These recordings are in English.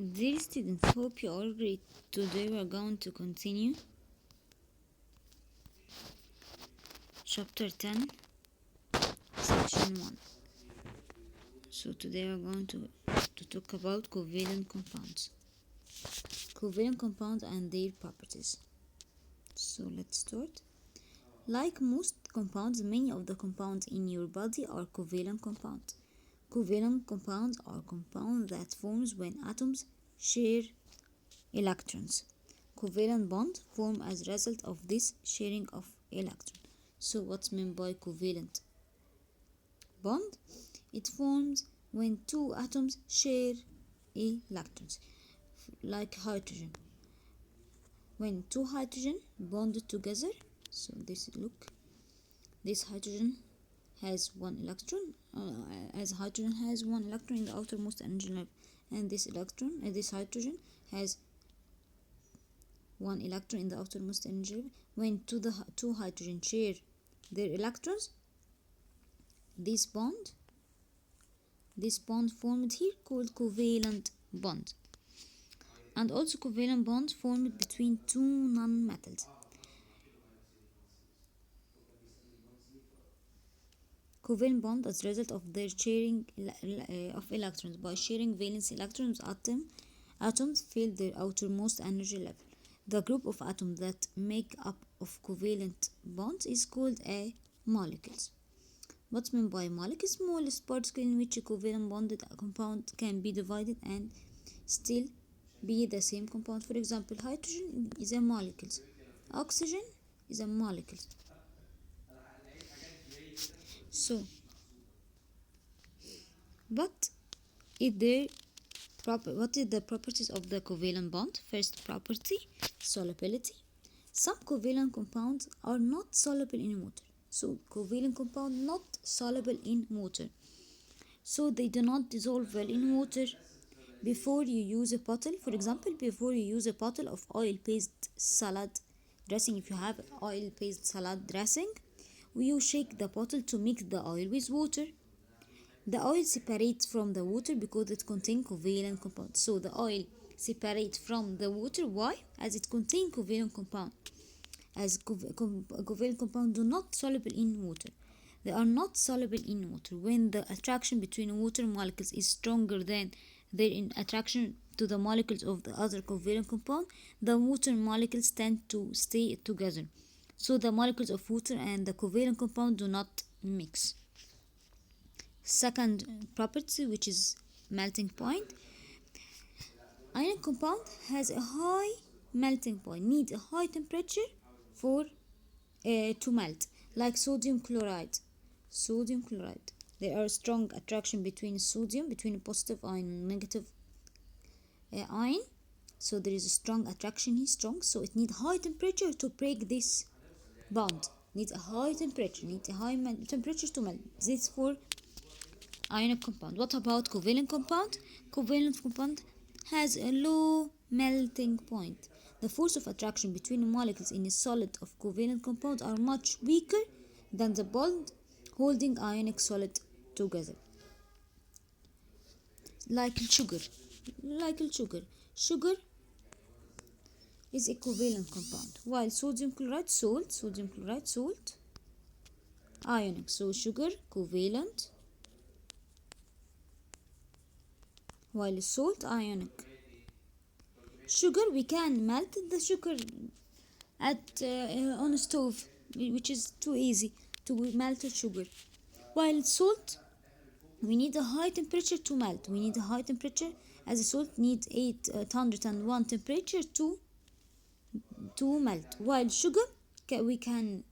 Dear students, hope you are great. Today we are going to continue chapter 10, section 1. So today we are going to talk about covalent compounds. Covalent compounds and their properties. So let's start. Like most compounds, many of the compounds in your body are covalent compounds. Covalent compounds are compounds that forms when atoms share electrons. Covalent bonds form as a result of this sharing of electrons. So what's meant by covalent bond? It forms when two atoms share electrons, like hydrogen. When two hydrogen bonded together, so this hydrogen has one electron, as hydrogen has one electron in the outermost energy level, and this hydrogen has one electron in the outermost energy level. When two hydrogen share their electrons, this bond formed here called covalent bond. And also covalent bonds formed between two non-metals. Covalent bond as a result of their sharing of electrons. By sharing valence electrons, atoms fill their outermost energy level. The group of atoms that make up of covalent bonds is called a molecules. What's meant by molecule? Smallest particle in which a covalent bonded compound can be divided and still be the same compound. For example, hydrogen is a molecule. Oxygen is a molecule. So, what is the properties of the covalent bond? First property, solubility. Some covalent compounds are not soluble in water. So covalent compound not soluble in water. So they do not dissolve well in water. Before you use a bottle, for example, before you use a bottle of oil-based salad dressing, if you have oil-based salad dressing, you shake the bottle to mix the oil with water. The oil separates from the water because it contains covalent compound. So the oil separates from the water. Why? As it contains covalent compound. As covalent compounds do not soluble in water. They are not soluble in water. When the attraction between water molecules is stronger than their attraction to the molecules of the other covalent compound, the water molecules tend to stay together. So the molecules of water and the covalent compound do not mix. Second property, which is melting point. Ionic compound has a high melting point, needs a high temperature for to melt, like sodium chloride. There are strong attraction between a positive ion and negative ion. So there is a strong attraction here, so it needs high temperature to break this bond. Needs a high temperature to melt. This for ionic compound. What about covalent compound? Covalent compound has a low melting point. The force of attraction between molecules in a solid of covalent compounds are much weaker than the bond holding ionic solid together. Like sugar. Sugar is a covalent compound, while sodium chloride, salt, ionic. So sugar, covalent, while salt, ionic. Sugar, we can melt the sugar on a stove, which is too easy to melt sugar. While salt, we need a high temperature to melt. As a salt needs 801 temperature to melt. While sugar, we can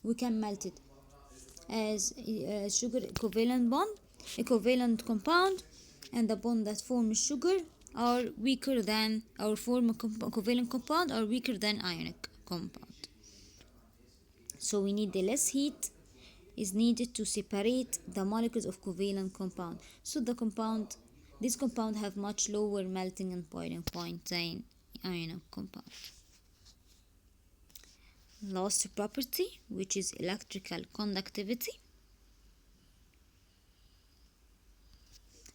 melt it. As sugar covalent bond, a covalent compound, and the bond that forms sugar are weaker than covalent compound are weaker than ionic compound. So we need the less heat is needed to separate the molecules of covalent compound. So this compound have much lower melting and boiling point than ionic compound. Last property, which is electrical conductivity.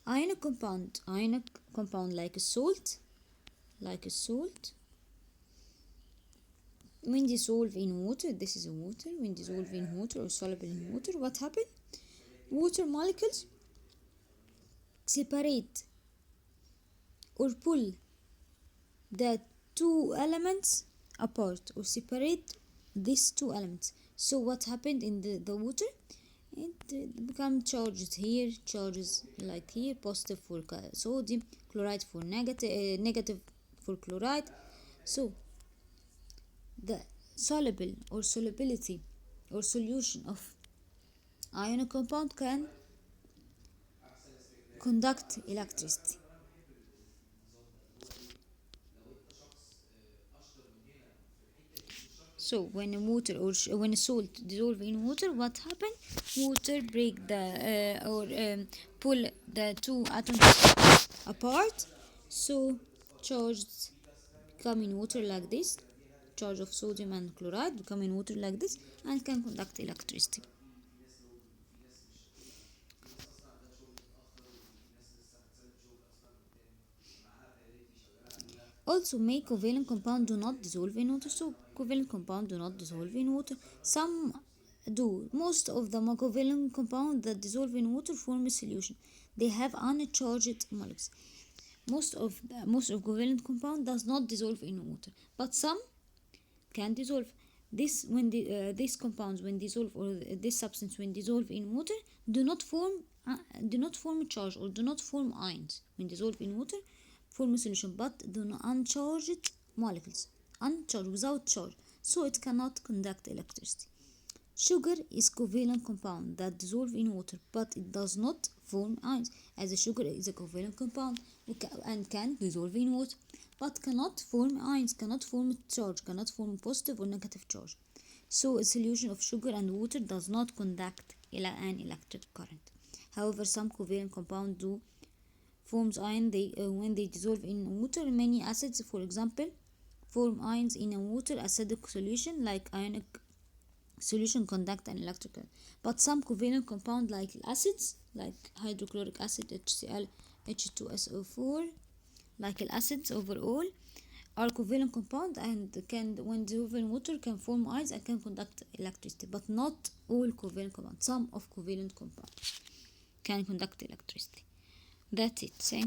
Ionic compound like a salt, when dissolved in water, this is water, when dissolved in water or soluble in water, what happens? Water molecules separate or pull the two elements apart or separate these two elements. So what happened in the water? It become charges here, charges like here, positive for sodium, chloride for negative for chloride. So the soluble or solubility or solution of ionic compound can conduct electricity. So when a water or when a salt dissolve in water, what happen? Water break the or pull the two atoms apart. So charges come in water like this. Charge of sodium and chloride become in water like this and can conduct electricity. Also, make covalent compound do not dissolve in water. So covalent compound do not dissolve in water. Some do. Most of the covalent compound that dissolve in water form a solution. They have uncharged molecules. Most of covalent compound does not dissolve in water, but some can dissolve. These compounds when dissolve, or this substance when dissolve in water, do not form a charge or do not form ions. When dissolve in water, form a solution, but do not uncharged molecules, uncharged without charge, so it cannot conduct electricity. Sugar is covalent compound that dissolve in water, but it does not form ions, as the sugar is a covalent compound and can dissolve in water, but cannot form ions, cannot form charge, cannot form positive or negative charge. So a solution of sugar and water does not conduct an electric current. However, some covalent compound do forms ion when they dissolve in water. Many acids, for example, form ions in a water acidic solution, like ionic solution conduct an electric current. But some covalent compound like acids, like hydrochloric acid, HCl, H2SO4, like acids overall, are covalent compound and can, when dissolved in water, can form ions and can conduct electricity. But not all covalent compounds. Some of covalent compounds can conduct electricity. That's it. Thank